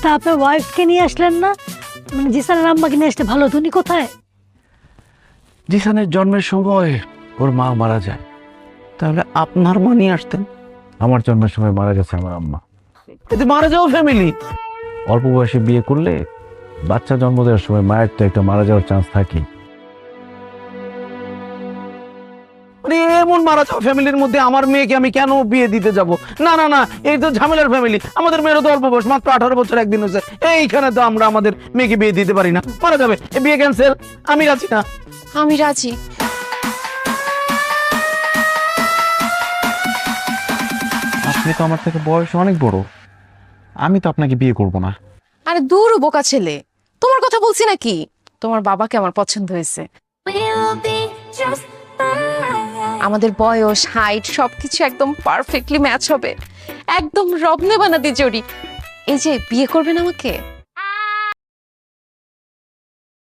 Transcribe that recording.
তা আপনার ওয়াইফকে নিয়ে আসলেন না? মানে জিসানের আম্মাকে নিয়ে আসতে ভালো, তুমি কোথায়? জিসানের জন্মের সময় ওর মা মারা যায়। তাহলে আপনার মা নিয়ে আসতেন। আমার জন্মের সময় মারা গেছে আমার আম্মা। এতে মারা যাওয়া ফ্যামিলি। অল্প বয়সে বিয়ে করলে বাচ্চা জন্ম দেওয়ার সময় মায়ের তো একটা মারা যাওয়ার চান্স থাকে। এমন মারা যাওয়া ফ্যামিলির মধ্যে আমার মেয়েকে আমি কেন বিয়ে দিতে যাব? না না না, এই তো ঝামেলার ফ্যামিলি। আমাদের মেয়েরও তো অল্প বয়স, মাত্র 18 বছর একদিন হয়েছে। এইখানে তো আমরা আমাদের মেয়েকে বিয়ে দিতে পারি না। মারা যাবে, এই বিয়ে ক্যান্সেল। আমি রাজি না। আমি রাজি। আপনি তো আমার থেকে বয়সে অনেক বড়, আমি তো আপনাকে বিয়ে করব না। আরে দূর বোকা ছেলে, তোমার কথা বলছি নাকি? তোমার বাবাকে আমার পছন্দ হয়েছে। আমাদের বয়স, হাইট সবকিছু একদম পারফেক্টলি ম্যাচ হবে। একদম রবনে বানাদি জড়ি। এই যে বিয়ে করবেন আমাকে?